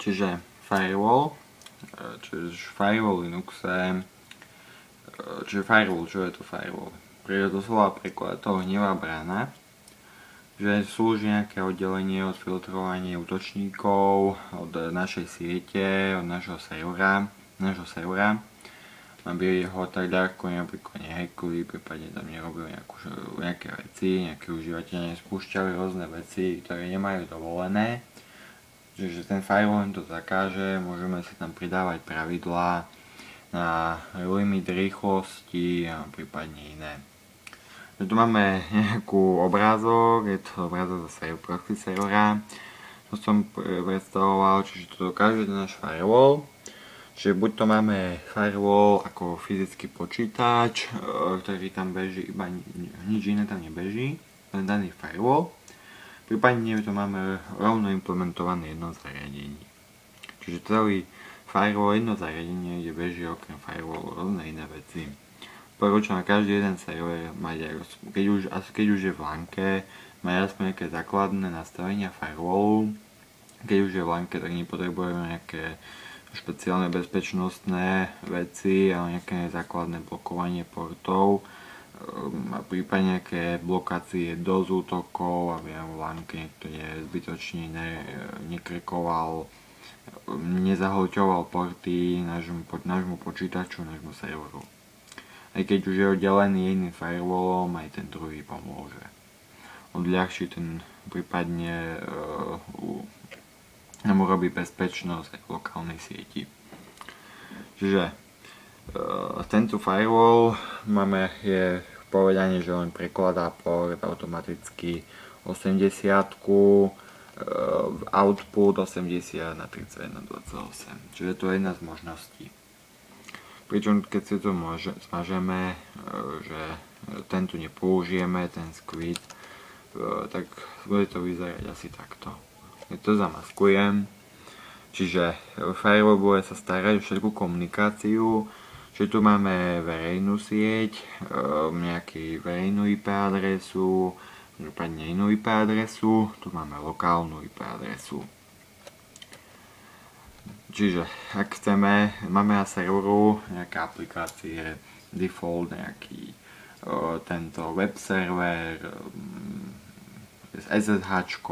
Čiže firewall, čiže firewall Linuxe, čiže firewall, čo je to firewall? Doslova preklad toho hnevá brána, že slúži nejaké oddelenie od filtrovania útočníkov, od našej siete, od nášho servera, aby ho tak ľahko napríklad nehackli, prípadne tam nerobili nejaké veci, nejaké užívateľe nespúšťali rôzne veci, ktoré nemajú dovolené. Čiže ten firewall to zakáže, môžeme si tam pridávať pravidlá na limit rýchlosti a prípadne iné. Tu máme nejakú obrázok, je to obrázok zo proxy servera, to som predstavoval, čiže to dokáže náš firewall. Čiže buď to máme firewall ako fyzický počítač, ktorý tam beží, iba nič iné tam nebeží, len daný firewall. Prípadne to máme rovno implementované jedno zariadenie. Čiže celý firewall jedno zariadenie, kde beží okrem firewallu rôzne iné veci. Porúčam každý jeden server mať, keď už je v LANke, mať aspoň nejaké základné nastavenia firewallu. Keď už je v LANke, tak nepotrebujeme nejaké špeciálne bezpečnostné veci a nejaké základné blokovanie portov a prípadne nejaké blokácie do útokov, aby v LANke niekto zbytočne nekrekoval, nezahlťoval porty nášmu počítaču, nášmu serveru. Aj keď už je oddelený jedným firewallom, aj ten druhý pomôže. Odľahčí ten prípadne nám urobí bezpečnosť aj v lokálnej sieti. Čiže tento firewall je povedanie, že len prekladá port automaticky 80, output 80 na 31.28. Čiže to je jedna z možností. Pričom keď si to zmažeme, že tento nepoužijeme, ten squid, tak bude to vyzerať asi takto. Ja to zamaskujem, čiže firewall bude sa starať o všetku komunikáciu, čiže tu máme verejnú sieť, nejakú verejnú IP adresu, prípadne inú IP adresu, tu máme lokálnu IP adresu. Čiže ak chceme, máme na serveru nejaké aplikácie, default, nejaký tento web server, SSH,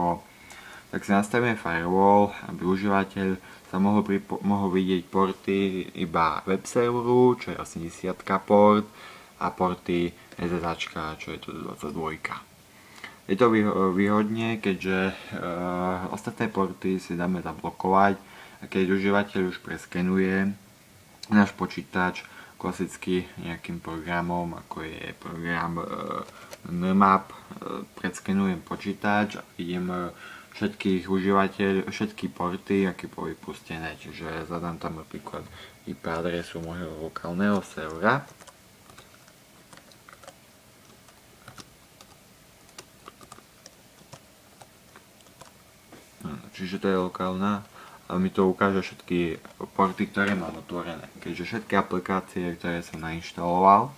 tak si nastavíme firewall, aby užívateľ sa mohol vidieť porty iba web serveru, čo je 80 port, a porty SSH, čo je to 22. Je to výhodne, keďže ostatné porty si dáme zablokovať, a keď užívateľ už preskenuje náš počítač klasicky nejakým programom, ako je program Nmap, predskenujem počítač a vidím všetky porty, aké boli pustené, čiže zadám tam napríklad IP adresu môjho lokálneho servera. Čiže to je lokálna, ale mi to ukáže všetky porty, ktoré mám otvorené. Keďže všetky aplikácie, ktoré som nainštaloval,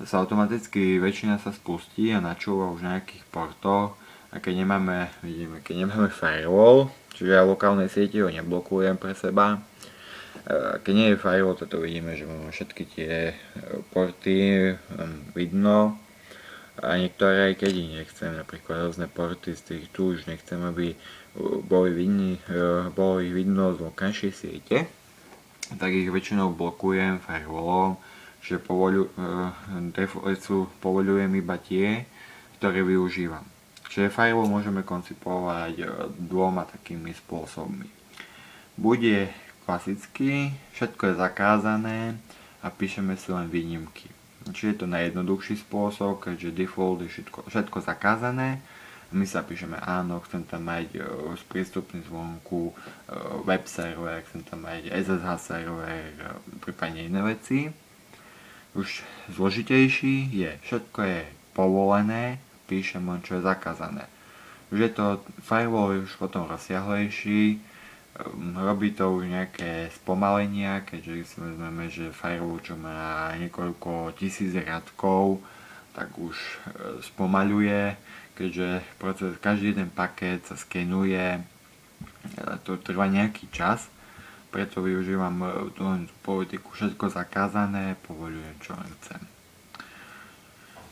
sa automaticky väčšina sa spustí a načúva už na nejakých portoch. A keď nemáme firewall, čiže ja v lokálnej sieti ho neblokujem pre seba. Keď nie je firewall, toto vidíme, že máme všetky tie porty vidno. A niektoré, keď ich nechcem, napríklad rôzne porty z tých tu už nechcem, aby bolo ich vidno z vonkajšej siete, tak ich väčšinou blokujem firewallom, že povoľujem iba tie, ktoré využívam. Čiže firewall môžeme koncipovať dvoma takými spôsobmi. Bude klasický, všetko je zakázané a píšeme si len výnimky. Čiže je to najjednoduchší spôsob, keďže default je všetko zakázané. My sa píšeme áno, chcem tam mať sprístupný zvonku web server, chcem tam mať SSH server, prípadne iné veci. Už zložitejší je, všetko je povolené, píšem len čo je zakázané. Už je to, firewall je už potom rozsiahlejší, robí to už nejaké spomalenia, keďže si vezmeme, že firewall, čo má niekoľko tisíc riadkov, tak už spomaľuje, keďže každý jeden paket sa skenuje to trvá nejaký čas, preto využívam tú politiku všetko zakázané, povoľujem čo len chcem.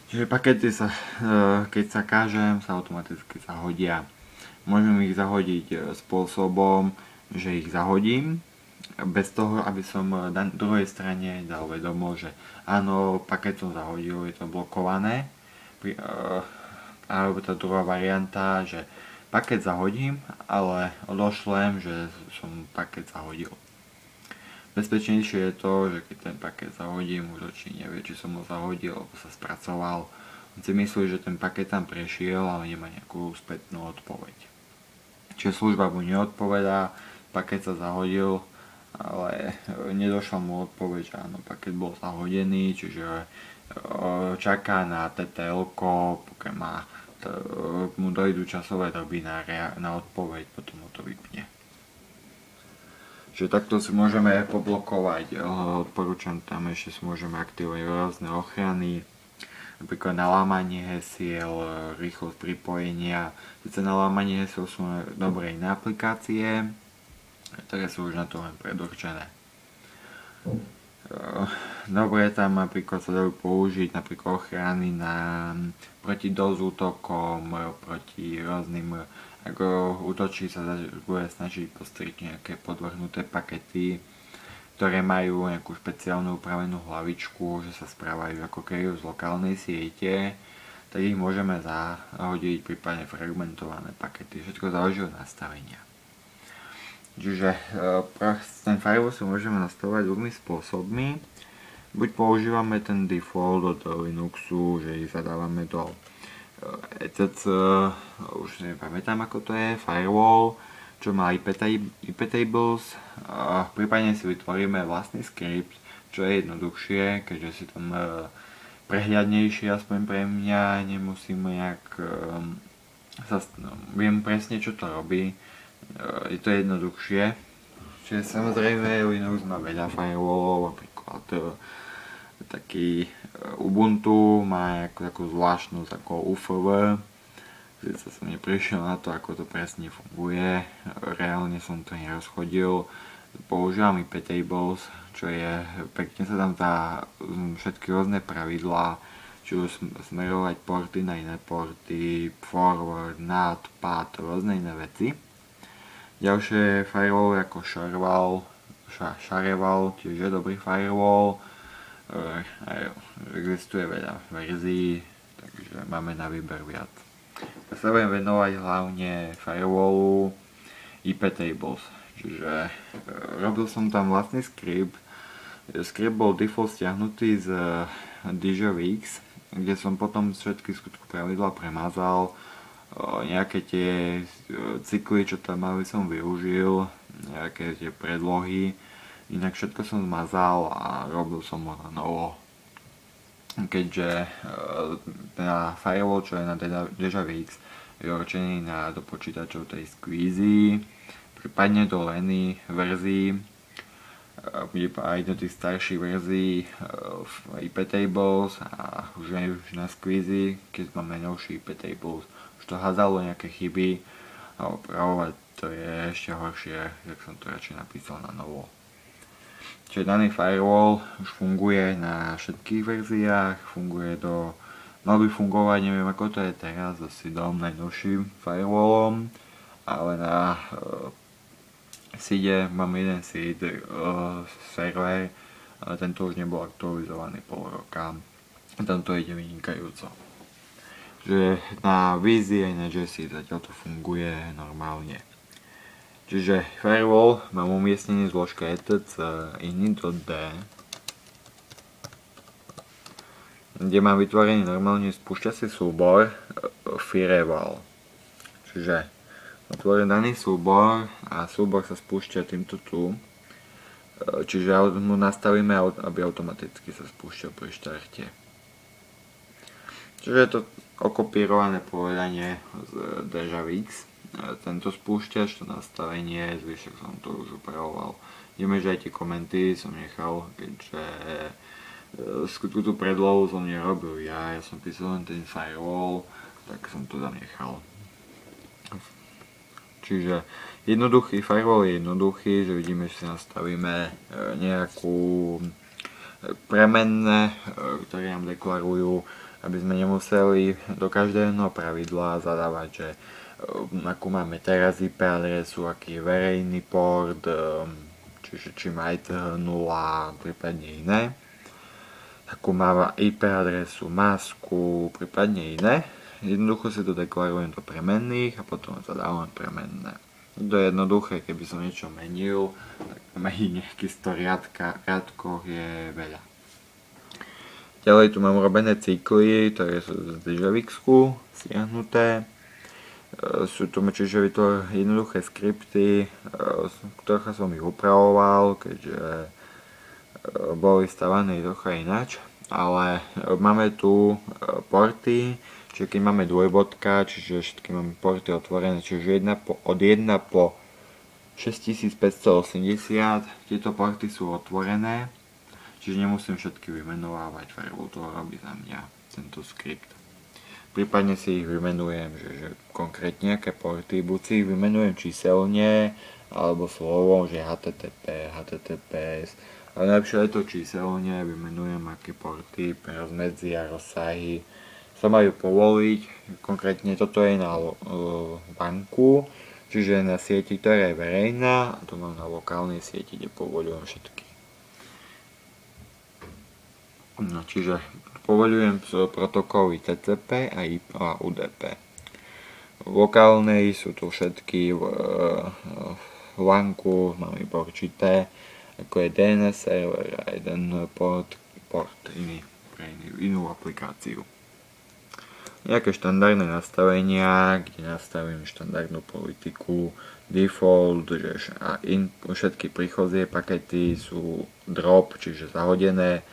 Čiže pakety sa, keď sa kážem, sa automaticky zahodia. Môžem ich zahodiť spôsobom, že ich zahodím, bez toho, aby som druhej strane dal vedomo, že áno, paket som zahodil, je to blokované. Alebo tá druhá varianta, že paket zahodím, ale odošlem, že som paket zahodil. Bezpečnejšie je to, že keď ten paket zahodím, útočník nevie, či som ho zahodil, alebo sa spracoval. On si myslí, že ten paket tam prešiel, ale nemá nejakú spätnú odpoveď. Čiže služba mu neodpovedá, paket sa zahodil, ale nedošla mu odpoveď, že áno, paket bol zahodený, čiže čaká na TTL-ko, pokiaľ mu dojdú časové doby na odpoveď, potom mu to vypne. Čiže takto si môžeme poblokovať, odporúčam tam ešte si môžeme aktivovať rôzne ochrany, napríklad nalámanie hesiel, rýchlosť pripojenia. Sice nalámanie hesiel sú dobré iné aplikácie, ktoré sú už na to len predurčené. Dobre, tam napríklad sa dajú použiť napríklad ochrany proti DOS útokom, proti rôznym, ako útočí sa bude snažiť postriť nejaké podvrhnuté pakety, ktoré majú nejakú špeciálnu upravenú hlavičku, že sa správajú ako keby z lokálnej siete, tak ich môžeme zahodiť, prípadne fragmentované pakety, všetko záleží od nastavenia. Čiže ten firewall si môžeme nastavovať dvomi spôsobmi. Buď používame ten default od Linuxu, že ich zadávame do etc, už nepamätám ako to je, firewall, čo má IP tables. Prípadne si vytvoríme vlastný skript, čo je jednoduchšie, keďže si tam prehľadnejšie, aspoň pre mňa, nemusím nejak viem presne čo to robí. Je to jednoduchšie. Čiže samozrejme Linux má veľa firewallov, napríklad taký Ubuntu má takú zvláštnu takú UFV. Sice som neprišiel na to, ako to presne funguje, reálne som to nerozchodil. Používam IP tables, čo je, pekne sa tam dá všetky rôzne pravidlá, či už smerovať porty na iné porty, forward, NAT, path, rôzne iné veci. Ďalšie firewall ako Shareval, tiež je dobrý firewall. Existuje veľa verzií, takže máme na výber viac. Ja sa budem venovať hlavne firewallu IP tables. Čiže robil som tam vlastný skript. Skript bol default stiahnutý z DigiVix, kde som potom všetky skutku pravidla premazal. Nejaké tie cykly, čo tam mali, som využil, nejaké tie predlohy, inak všetko som zmazal a robil som ho na novo. Keďže na firewall, čo je na DigiVix, je určený do počítačov tej Squeezy, prípadne do Lenny verzií, aj do tých starších verzií IP tables a už na Squeezy, keď máme novší IP tables, to házalo nejaké chyby a opravovať to je ešte horšie, tak som to radšej napísal na novo. Čiže daný firewall už funguje na všetkých verziách, mal by fungovať, neviem ako to je teraz, so SIDom, najnovším firewallom, ale na SIDe mám jeden SID server, ale tento už nebol aktualizovaný pol roka, tam to ide vynikajúco. Že na Vizi aj na Jessie zatiaľ to funguje normálne. Čiže firewall mám umiestnený v zložke etc init.d, kde mám vytvorený normálne spúšťací súbor firewall. Čiže otvorím daný súbor a súbor sa spúšťa týmto tu. Čiže mu nastavíme, aby automaticky sa spúšťal pri štarte. Čiže je to okopírované povedanie z DigiVix. Tento spúšťač, to nastavenie, zvyšok som to už upravoval. Vidíme, že aj tie komenty som nechal, keďže skutku tú predlohu som nerobil ja som písal len ten firewall, tak som to tam nechal. Čiže jednoduchý firewall je jednoduchý, že vidíme, že si nastavíme nejakú premenné, ktoré nám deklarujú, aby sme nemuseli do každého pravidla zadávať, že akú máme teraz IP adresu, aký je verejný port, čiže či má ETH 0, prípadne iné. Akú má IP adresu, masku, prípadne iné. Jednoducho si to deklarujem do premenných a potom zadávam premenné. To je jednoduché, keby som niečo menil, tak meniť nejaký 100 riadkoch je veľa. Ďalej tu mám urobené cykly, ktoré sú z DJVixku stiahnuté. Sú tu čiže to jednoduché skripty, ktoré som ich upravoval, keďže boli stavané trocha ináč, ale máme tu porty, čiže keď máme dvojbodka, čiže všetky máme porty otvorené, čiže od 1 po 6580, tieto porty sú otvorené, čiže nemusím všetky vymenovávať, firewall to robí za mňa, tento skript. Prípadne si ich vymenujem, že konkrétne nejaké porty, buď si ich vymenujem číselne, alebo slovom, že HTTP, HTTPS, ale najlepšie je to číselne, vymenujem aké porty, rozmedzia, rozsahy sa majú povoliť, konkrétne toto je na banku, čiže na sieti, ktorá je verejná, a to mám na lokálnej sieti, kde povoľujem všetky. No, čiže povoľujem protokoly TCP a UDP. V lokálnej sú tu všetky v LANku, mám iba určité, ako je DNS server a jeden port iný pre inú aplikáciu. Nejaké štandardné nastavenia, kde nastavím štandardnú politiku, default, že všetky príchodzie pakety sú drop, čiže zahodené,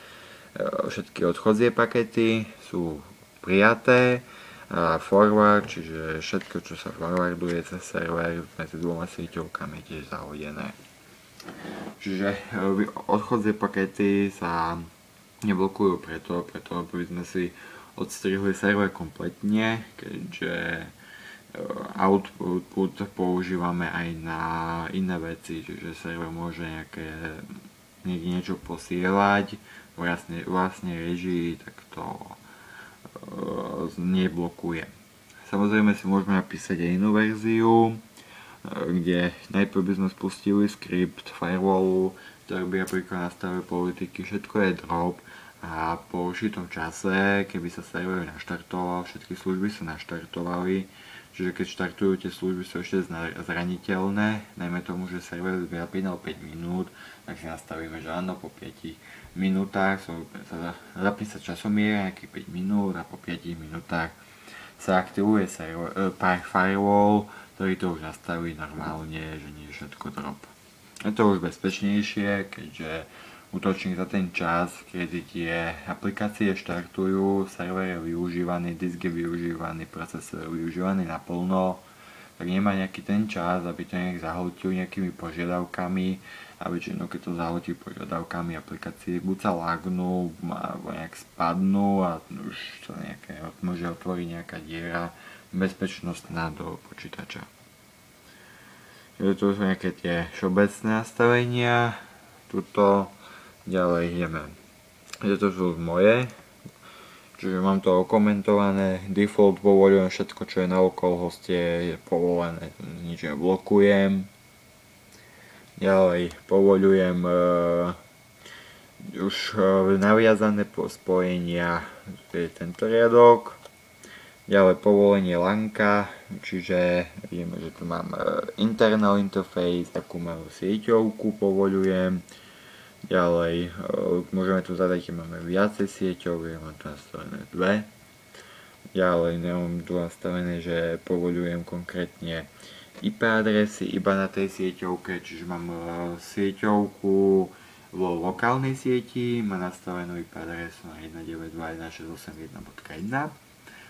všetky odchodzie pakety sú prijaté, a forward, čiže všetko, čo sa forwarduje cez server medzi dvoma sieťovkami, je tiež zahodené. Čiže odchodzie pakety sa neblokujú preto by sme si odstrihli server kompletne, keďže output používame aj na iné veci, čiže server môže niečo posielať vlastne režii, tak to neblokuje. Samozrejme si môžeme napísať aj inú verziu, kde najprv by sme spustili skript firewallu, ktorý by napríklad nastavil politiky, všetko je drop a po určitom čase, keby sa server naštartoval, všetky služby sa naštartovali, čiže keď štartujú tie služby sú ešte zraniteľné, najmä tomu, že server vypínal 5 minút, tak si nastavíme, že áno, po 5 minútach zapne sa časomier, nejakých 5 minút a po 5 minútach sa aktivuje firewall, ktorý to už nastaví normálne, že nie je všetko drop. Je to už bezpečnejšie, keďže útočník za ten čas, kedy tie aplikácie štartujú, server je využívaný, disk je využívaný, procesor je využívaný naplno, tak nemá nejaký ten čas, aby to nejak zahltil nejakými požiadavkami, a väčšinou keď to zahltí požiadavkami, aplikácie buď sa lagnú, alebo nejak spadnú a už sa môže otvoriť nejaká diera bezpečnostná do počítača. Tu sú nejaké tie všeobecné nastavenia, tuto ďalej ideme. To sú moje, čiže mám to okomentované, default povoľujem všetko, čo je na localhoste, je povolené, nič neblokujem. Ďalej povoľujem už naviazané spojenia, to je tento riadok. Ďalej povolenie LANka, čiže vidíme, že tu mám internal interface, takú malú sieťovku povoľujem. Ďalej môžeme tu zadať, keď máme viacej sieťov, mám tu nastavené 2. Ďalej mám tu nastavené, že povoľujem konkrétne IP adresy iba na tej sieťovke, čiže mám sieťovku vo lokálnej sieti, má nastavenú IP adresu na 192.168.1.1,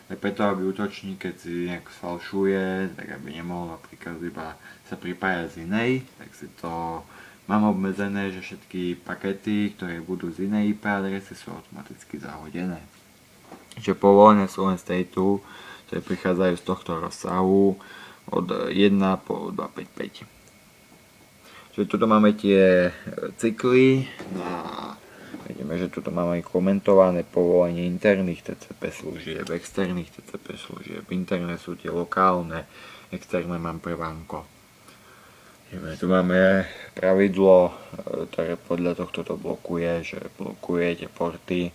tak preto, aby útočník, keď si nejak sfalšuje, tak aby nemohol napríklad iba sa pripájať z inej, tak si to mám obmedzené, že všetky pakety, ktoré budú z inej IP adresy, sú automaticky zahodené. Čiže povolené sú len z tejto, ktoré prichádzajú z tohto rozsahu, od 1 po 255. Čiže tuto máme tie cykly a vidíme, že tuto máme aj komentované povolenie interných TCP služieb, externých TCP služieb. Interné sú tie lokálne, externé mám pre vanko. Tu máme pravidlo, ktoré podľa tohto to blokuje, že blokuje tie porty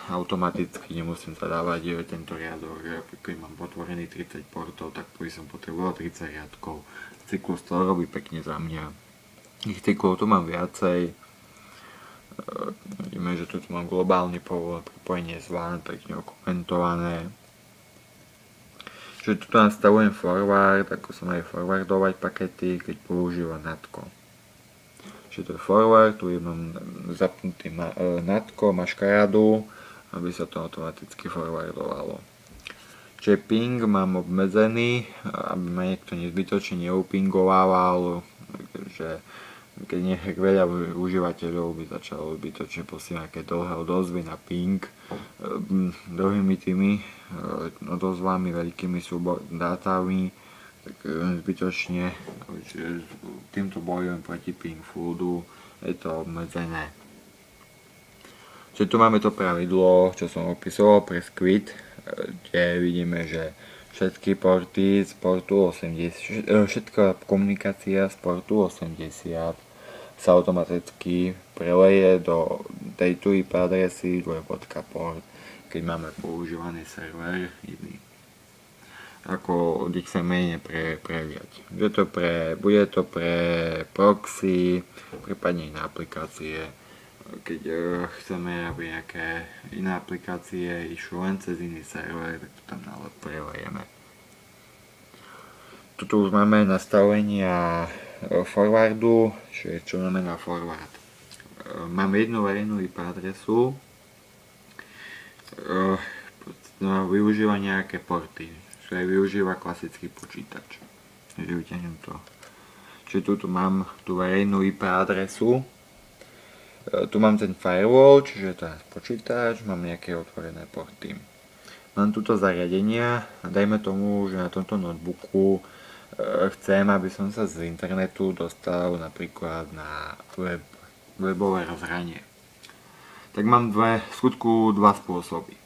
automaticky, nemusím zadávať tento riadok. Keď mám otvorený 30 portov, tak by som potreboval 30 riadkov. Cyklus to robí pekne za mňa. Ich cyklov tu mám viacej. Vidíme, že tu mám globálny pripojenie z WAN, pekne okomentované. Čiže tu nastavujem forward, ako sa majú forwardovať pakety, keď používam NATko. Čiže to je forward, tu mám zapnutý NATko, maškarádu, aby sa to automaticky forwardovalo. Čiže ping mám obmedzený, aby ma niekto nezbytočne neupingovával, že keď veľa užívateľov by začalo zbytočne posielať nejaké dlhé odozvy na ping dlhými tými odozvami, veľkými dátami, tak zbytočne týmto bojujem proti ping foodu, je to obmedzené. Čiže tu máme to pravidlo, čo som opisoval pre Squid, kde vidíme, že všetky porty z portu 80, všetká komunikácia z portu 80 sa automaticky preleje do tejto IP adresy dvojbodka.port, keď máme používaný server iný. Ako XML preliať. Bude to pre proxy, prípadne iné aplikácie. Keď chceme, aby nejaké iné aplikácie išli len cez iný server, tak to tam prelejeme. Tuto už máme nastavenia forwardu, čiže čo znamená forward. Máme jednu verejnú IP adresu, využíva nejaké porty, čo aj využíva klasický počítač. Takže vyťahnem to. Čiže tu mám tú verejnú IP adresu. Tu mám ten firewall, čiže to je počítač, mám nejaké otvorené porty. Mám tuto zariadenia, dajme tomu, že na tomto notebooku chcem, aby som sa z internetu dostal napríklad na webové rozhranie. Tak mám v skutku dva spôsoby.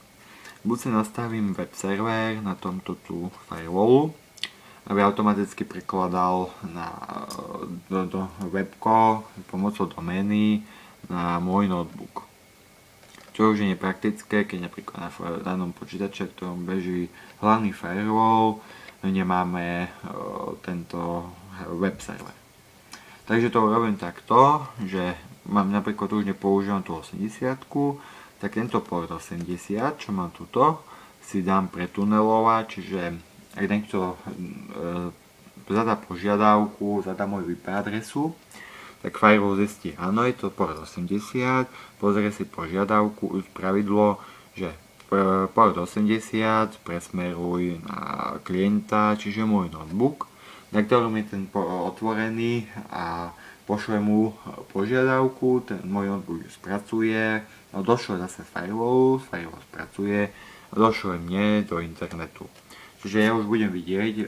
Buď si nastavím web server na tomto tu firewallu, aby automaticky prekladal do webko pomocou domény na môj notebook. Čo už je nepraktické, keď napríklad na danom počítači, v ktorom beží hlavný firewall, nemáme tento web server. Takže to robím takto, že mám napríklad už nepoužívam tú 80, tak tento port 80, čo mám tuto, si dám pretunelovať, čiže ak niekto zadá požiadavku, zadá moju IP adresu, tak firewall zistí, áno, je to port 80, pozrie si požiadavku, pravidlo, že port 80 presmeruj na klienta, čiže môj notebook, na ktorom je ten otvorený a pošle mu požiadavku, ten môj notebook spracuje, došle zase firewall spracuje a došle mne do internetu. Čiže ja už budem vidieť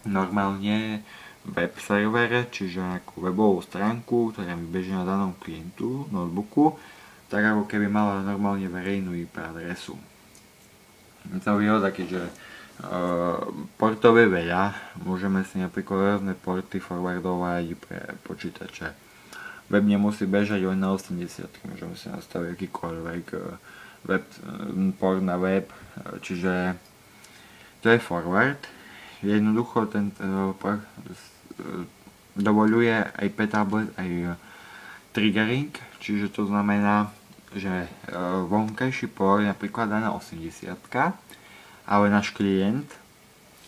normálne web server, čiže nejakú webovú stránku, ktorá mi beží na danom klientu, notebooku, tak ako keby mala normálne verejnú IP adresu. To výhoda, keďže portov je veľa, môžeme si napríklad rôzne porty forwardovať pre počítače. Web nemusí bežať len na 80, môžeme si nastaviť akýkoľvek port na web, čiže to je forward. Jednoducho ten dovoľuje aj p-tablet, aj triggering, čiže to znamená, že vonkajší port napríklad dá na 80, ale náš klient,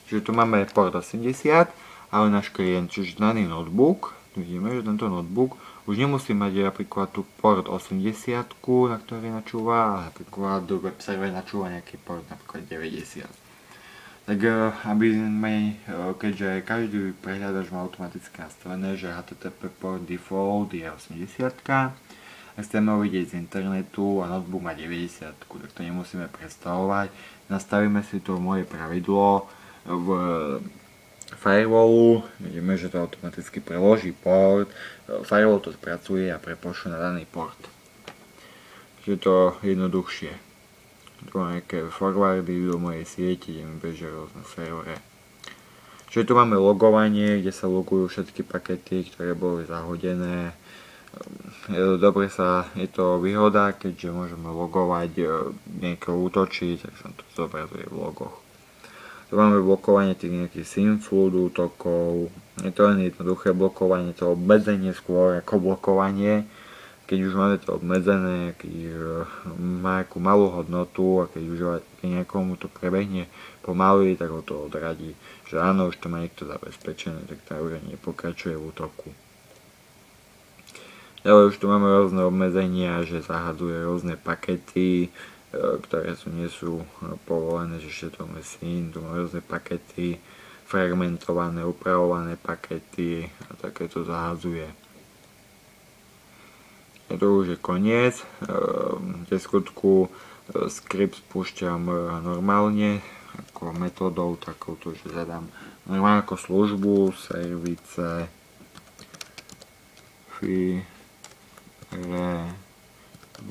čiže tu máme port 80, ale náš klient, čiže daný notebook, vidíme, že tento notebook už nemusí mať napríklad tu port 80, na ktorý načúva, ale napríklad do web server načúva nejaký port napríklad 90. Tak aby sme, keďže každý prehľadač má automaticky nastavené, že HTTP port default je 80, ak chceme ho vidieť z internetu a notebook má 90, tak to nemusíme predstavovať. Nastavíme si to moje pravidlo, v firewallu, vidíme, že to automaticky preloží port, firewall to spracuje a prepošle na daný port. Čiže to jednoduchšie. Tu mám nejaké forwardy do mojej sieti, kde mi bežia rôzne servery. Čiže tu máme logovanie, kde sa logujú všetky pakety, ktoré boli zahodené. Dobre je to výhoda, keďže môžeme logovať, niekoho útočiť, tak sa to zobrazuje v logoch. Tu máme blokovanie tých nejakých SIM-flood útokov. Je to len jednoduché blokovanie, to obmedzenie skôr ako blokovanie. Keď už máme to obmedzené, keď má akú malú hodnotu a keď niekomu to prebehne pomaly, tak ho to odradí. Že áno, už to má niekto zabezpečené, tak tá už nepokračuje v útoku. Ale už tu máme rôzne obmedzenia, že zahadzuje rôzne pakety, ktoré nie sú povolené, že ešte to SYN, tu máme rôzne pakety, fragmentované, upravované pakety a takéto zahadzuje. A to už je koniec. V skutku skript spúšťam normálne, ako metodou takouto, že zadám normálne ako službu, service,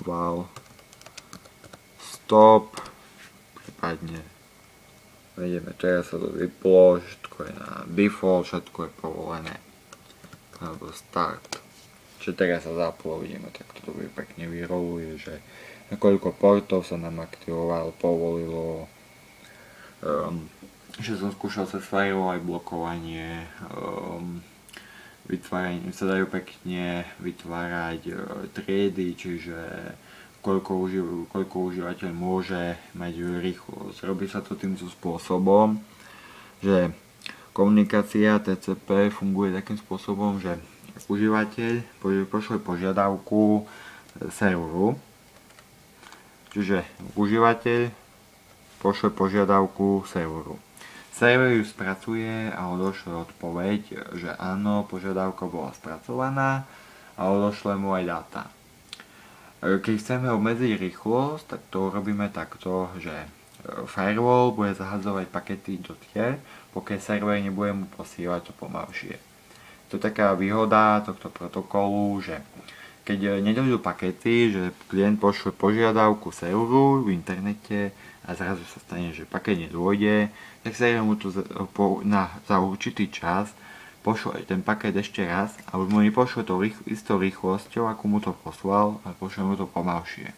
val, stop, prípadne vedeme, teraz sa to vyplo, všetko je na default, všetko je povolené, alebo start. Čiže teraz sa zaplo, vidíme, tak toto pekne vyroluje, že na koľko portov sa nám aktivoval, povolilo, že som skúšal cez firewall aj blokovanie, sa dajú pekne vytvárať triedy, čiže koľko užívateľ môže mať rýchlosť. Robí sa to týmto spôsobom, že komunikácia TCP funguje takým spôsobom, že užívateľ pošle požiadavku serveru, čiže užívateľ pošle požiadavku serveru. Server ju spracuje a odošle odpoveď, že áno, požiadavka bola spracovaná a odošle mu aj dáta. Keď chceme obmedziť rýchlosť, tak to urobíme takto, že firewall bude zahadzovať pakety do tier, pokiaľ server nebude mu posielať to pomalšie. To je taká výhoda tohto protokolu, že keď nedojdú pakety, že klient pošle požiadavku serveru v internete a zrazu sa stane, že paket nedôjde, tak server mu to za určitý čas pošle ten paket ešte raz a už mu nepošle to istou rýchlosťou, ako mu to poslal, a pošle mu to pomalšie.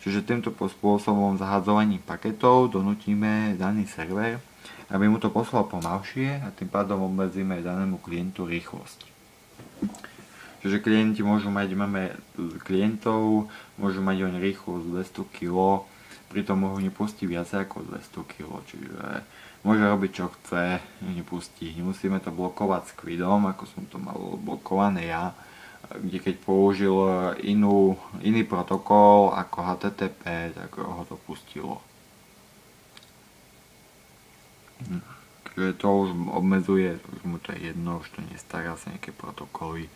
Čiže týmto spôsobom zahadzovaním paketov donútime daný server, aby mu to poslal pomalšie a tým pádom obmedzíme danému klientu rýchlosť. Čiže klienti máme klientov, môžu mať len rýchlosť 200 kg, pritom mohú nepustiť viac ako 200 kg, čiže môže robiť čo chce, nepustí. Nemusíme to blokovať s Quidom, ako som to mal blokované ja, kde keď použil iný protokol ako HTTP, tak ho to pustilo. Takže to už obmedzuje, už mu to je jedno, už to nestará sa nejaké protokoly.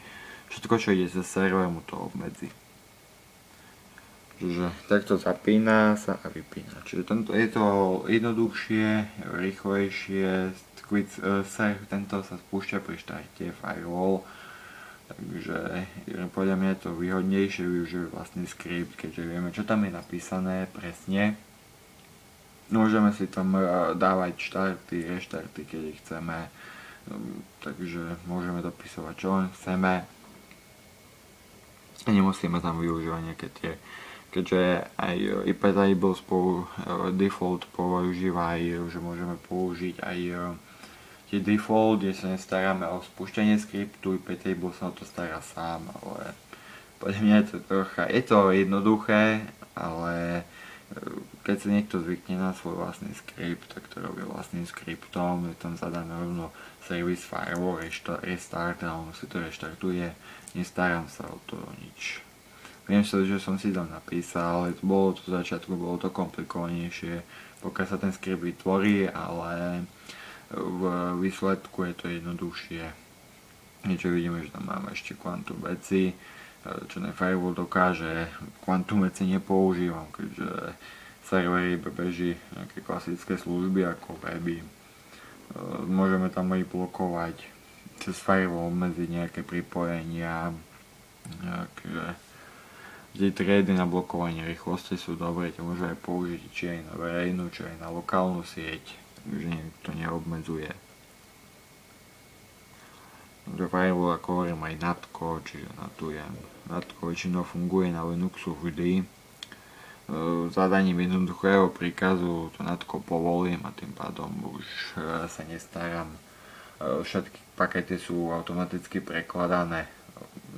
Všetko, čo ide cez server, mu to obmedzí. Čiže takto zapína sa a vypína. Čiže je to jednoduchšie, rýchlejšie, tento sa spúšťa pri štarte firewall, takže podľa mňa je to výhodnejšie využiť vlastný skript, keďže vieme, čo tam je napísané presne. Môžeme si tam dávať štarty, reštarty, keď ich chceme, takže môžeme dopisovať, čo len chceme. Nemusíme tam využívať nejaké tie, keďže aj iptable spolu default používajú, že môžeme použiť aj tie default, kde sa nestaráme o spúšťanie skriptu, iptable sa o to stará sám, ale podľa mňa je to jednoduché, ale keď sa niekto zvykne na svoj vlastný skript, tak to robí vlastným skriptom, je tam zadané rovno service firewall restart a on si to reštartuje, nestarám sa o to nič. Viem sa, že som si tam napísal, ale bolo to v začiatku, bolo to komplikovanejšie, pokiaľ sa ten skript vytvorí, ale v výsledku je to jednoduchšie. Niečo vidíme, že tam máme ešte kvantum veci, čo ten firewall dokáže, kvantum veci nepoužívam, keďže serveri beží nejaké klasické služby ako weby. Môžeme tam aj blokovať cez firewall, obmedziť nejaké pripojenia, nejaké tie triedy na blokovanie rýchlosti sú dobré, tie môžu aj použiť či aj na verejnú, či aj na lokálnu sieť, takže nikto neobmedzuje. Takže firewall, ako hovorím, aj NATko, čiže NATujem. NATko väčšinou funguje na Linuxu vždy. Zadaním jednoduchého príkazu to NATko povolím a tým pádom už sa nestaram. Všetky pakety sú automaticky prekladané.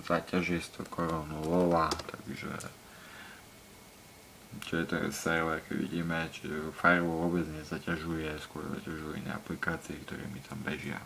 Záťaž je 100 korún nulová, takže čiže to je server, keď vidíme, čiže firewall vôbec nezaťažuje, skôr zaťažuje iné aplikácie, ktoré mi tam bežia.